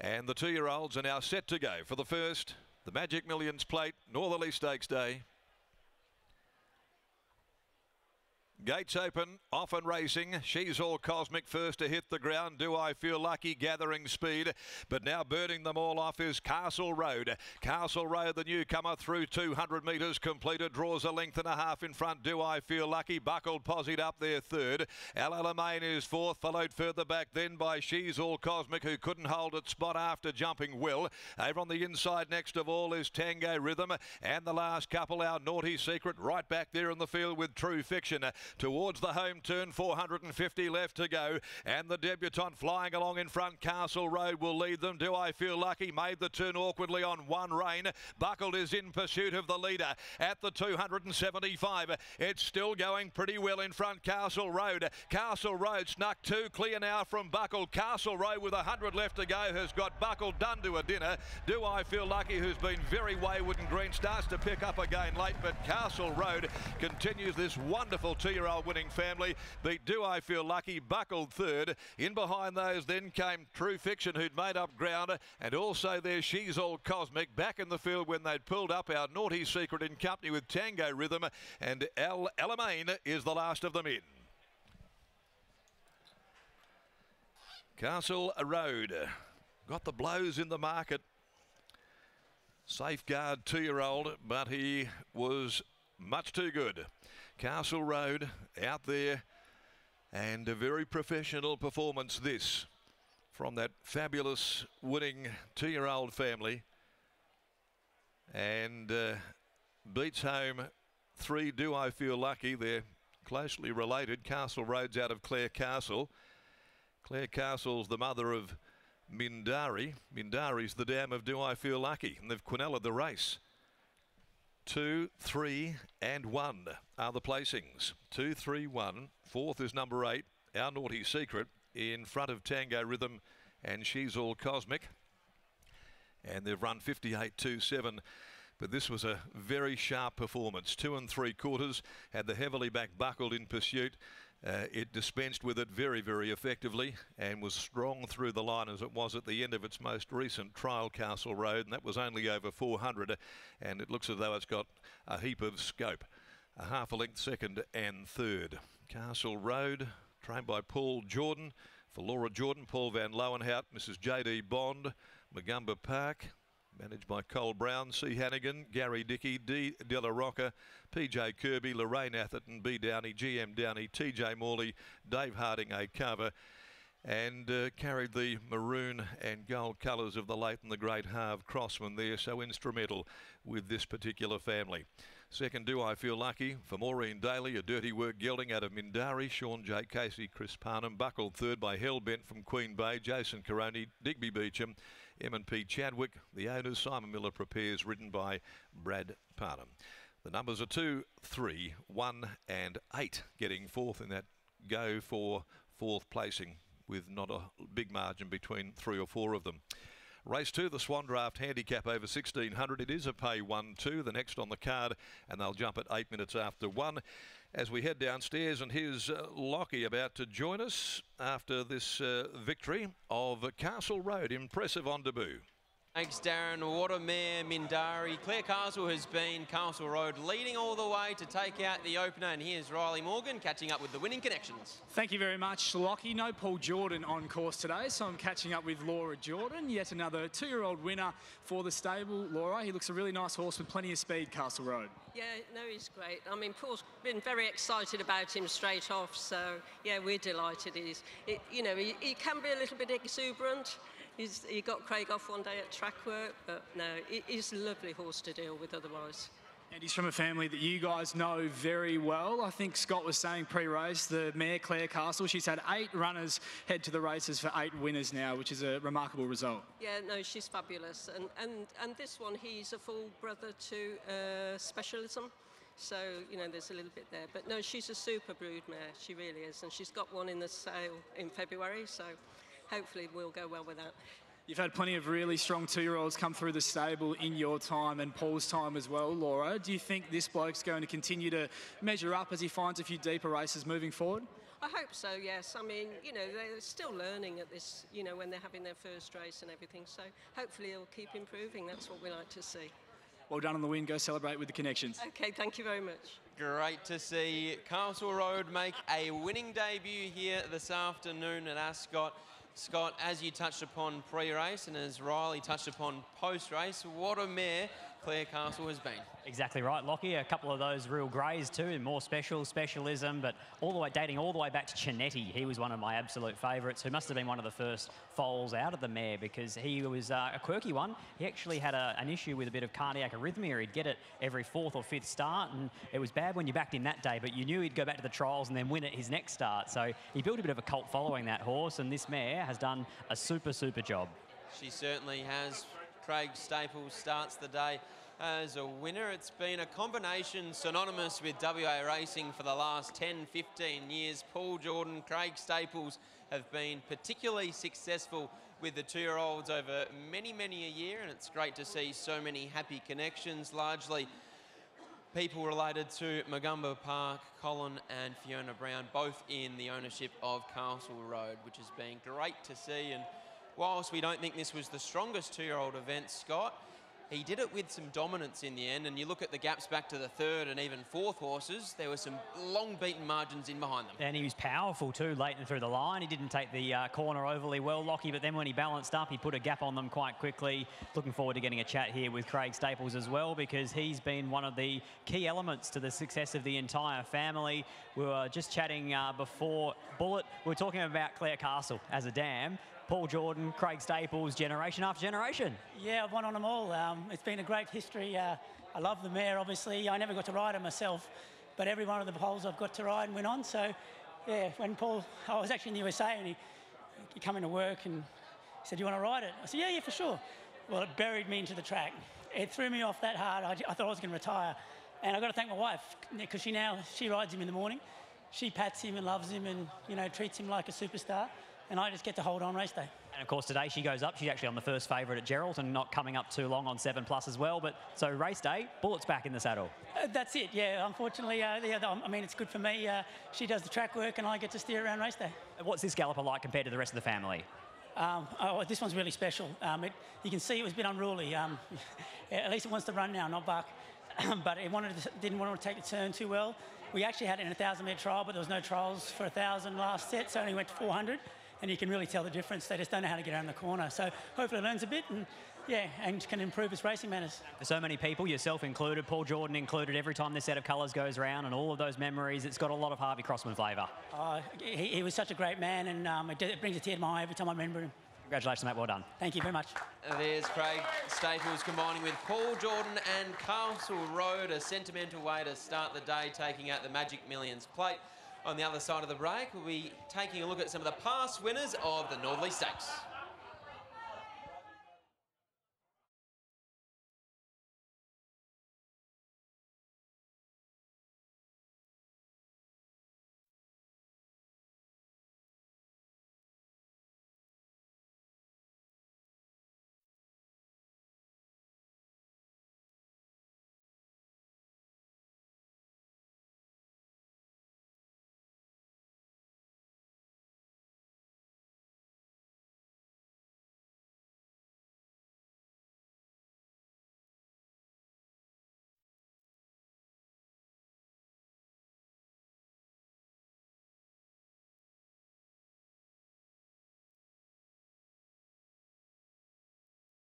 And the 2-year-olds are now set to go for the first, the Magic Millions Plate, Northerly Stakes Day. Gates open, off and racing. She's All Cosmic first to hit the ground. Do I Feel Lucky gathering speed, but now burning them all off is Castle Road. Castle Road, the newcomer, through 200 metres completed, draws a length and a half in front. Do I Feel Lucky, buckled, posied up there third. Alamein is fourth, followed further back then by She's All Cosmic, who couldn't hold its spot after jumping well. Over on the inside next of all is Tango Rhythm, and the last couple, Our Naughty Secret, right back there in the field with True Fiction. Towards the home turn, 450 left to go, and the debutant flying along in front. Castle Road will lead them. Do I Feel Lucky made the turn awkwardly on one rein. Buckled is in pursuit of the leader at the 275. It's still going pretty well in front. Castle Road snuck two clear now from Buckled. Castle Road with 100 left to go has got Buckled done to a dinner. Do I Feel Lucky, who's been very wayward and green, starts to pick up again late, but Castle Road continues this wonderful 2-year-old winning family. Beat Do I Feel Lucky, Buckled third. In behind those then came True Fiction, who'd made up ground, and also there's She's All Cosmic back in the field when they'd pulled up. Our Naughty Secret in company with Tango Rhythm, and Alamein is the last of them in. Castle Road got the blows in the market. Safeguard 2-year-old, but he was much too good. Castle Road out there, and a very professional performance this from that fabulous winning 2-year-old family, and beats home 3 Do I Feel Lucky. They're closely related. Castle Road's out of Clare Castle. Clare Castle's the mother of Mindari. Mindari's the dam of Do I Feel Lucky, and they've Quinella the race. 2, 3 and 1 are the placings. 2, 3, 1. Fourth is number 8, Our Naughty Secret, in front of Tango Rhythm and She's All Cosmic. And they've run 58.27. But this was a very sharp performance. 2 3/4, had the heavily back Buckled in pursuit. It dispensed with it very, very effectively and was strong through the line as it was at the end of its most recent trial, Castle Road, and that was only over 400, and it looks as though it's got a heap of scope. A half a length second and third. Castle Road, trained by Paul Jordan. For Laura Jordan, Paul Van Lowenhout, Mrs. J.D. Bond, Magumba Park, managed by Cole Brown, C. Hannigan, Gary Dickey, D. Della Rocca, P.J. Kirby, Lorraine Atherton, B. Downey, G.M. Downey, T.J. Morley, Dave Harding, A. Cover, and carried the maroon and gold colours of the late and the great Harve Crossman there, so instrumental with this particular family. Second, Do I Feel Lucky for Maureen Daly, a dirty work gelding out of Mindari. Sean J. Casey, Chris Parnham. Buckled third by Hellbent from Queen Bay, Jason Caroni, Digby Beecham, M&P Chadwick. The owners, Simon Miller Prepares, ridden by Brad Parnham. The numbers are 2, 3, 1 and 8, getting fourth in that go for fourth placing, with not a big margin between 3 or 4 of them. Race 2, the Swan Draft Handicap over 1600. It is a pay 1-2, the next on the card, and they'll jump at 8 minutes after 1. As we head downstairs, and here's Lockie about to join us after this victory of Castle Road. Impressive on debut. Thanks, Darren. What a mare, Mindari. Clare Castle has been Castle Road leading all the way to take out the opener, and here's Riley Morgan catching up with the winning connections. Thank you very much, Lockie. No Paul Jordan on course today, so I'm catching up with Laura Jordan, yet another 2-year-old winner for the stable. Laura, he looks a really nice horse with plenty of speed, Castle Road. Yeah, no, he's great. I mean, Paul's been very excited about him straight off, so yeah, we're delighted. You know, he can be a little bit exuberant. He got Craig off one day at track work, but no, he's a lovely horse to deal with otherwise. And he's from a family that you guys know very well. I think Scott was saying pre-race, the mare Clare Castle, she's had 8 runners head to the races for 8 winners now, which is a remarkable result. Yeah, no, she's fabulous. And this one, he's a full brother to Specialism. So, you know, there's a little bit there. But no, she's a super brood mare, she really is. And she's got one in the sale in February, so hopefully we'll go well with that. You've had plenty of really strong 2-year-olds come through the stable in your time and Paul's time as well, Laura. Do you think this bloke's going to continue to measure up as he finds a few deeper races moving forward? I hope so, yes. I mean, you know, they're still learning at this, you know, when they're having their first race and everything. So hopefully it'll keep improving. That's what we like to see. Well done on the win. Go celebrate with the connections. Okay, thank you very much. Great to see Castle Road make a winning debut here this afternoon at Ascot. Scott, as you touched upon pre-race and as Riley touched upon post-race, what a mare Claire Castle has been. Exactly right, Lockie. A couple of those real greys too, more specialism, but dating all the way back to Chinetti. He was one of my absolute favourites, who must have been one of the first foals out of the mare because he was a quirky one. He actually had an issue with a bit of cardiac arrhythmia. He'd get it every 4th or 5th start, and it was bad when you backed him that day, but you knew he'd go back to the trials and then win at his next start. So he built a bit of a cult following that horse, and this mare has done a super job. She certainly has. Craig Staples starts the day as a winner. It's been a combination synonymous with WA racing for the last 10-15 years. Paul Jordan, Craig Staples have been particularly successful with the 2-year-olds over many a year, and it's great to see so many happy connections, largely people related to Magumba Park, Colin and Fiona Brown, both in the ownership of Castle Road, which has been great to see. And whilst we don't think this was the strongest 2-year-old event, Scott, he did it with some dominance in the end, and you look at the gaps back to the 3rd and even 4th horses, there were some long beaten margins in behind them. And he was powerful too late and through the line. He didn't take the corner overly well, Lockie, but then when he balanced up, he put a gap on them quite quickly. Looking forward to getting a chat here with Craig Staples as well, because he's been one of the key elements to the success of the entire family. We were just chatting before Bullet. We were talking about Claire Castle as a dam. Paul Jordan, Craig Staples, generation after generation. Yeah, I've won on them all. It's been a great history. I love the mare, obviously. I never got to ride her myself, but every one of the poles I've got to ride and win on. So, yeah, when Paul, I was actually in the USA and he came into work and he said, "Do you want to ride it?" I said, "Yeah, for sure." Well, it buried me into the track. It threw me off that hard. I thought I was going to retire. And I've got to thank my wife, because she rides him in the morning. She pats him and loves him and, you know, treats him like a superstar. And I just get to hold on race day. And of course today she goes up. She's actually on the first favourite at Geraldton, not coming up too long on 7+ as well. But so race day, Bullet's back in the saddle. That's it, yeah. Unfortunately, I mean, it's good for me. She does the track work and I get to steer around race day. What's this galloper like compared to the rest of the family? This one's really special. You can see it was a bit unruly. At least it wants to run now, not buck. But it didn't want to take the turn too well. We actually had it in a 1,000-metre trial, but there was no trials for 1,000 last set, so it only went to 400. And you can really tell the difference. They just don't know how to get around the corner. So hopefully it learns a bit and, yeah, and can improve its racing manners. For so many people, yourself included, Paul Jordan included, every time this set of colours goes around and all of those memories, it's got a lot of Harvey Crossman flavour. He was such a great man, and it brings a tear to my eye every time I remember him. Congratulations, mate. Well done. Thank you very much. There's Craig Staples combining with Paul Jordan and Castle Road, a sentimental way to start the day, taking out the Magic Millions plate. On the other side of the break, we'll be taking a look at some of the past winners of the Northerly Stakes.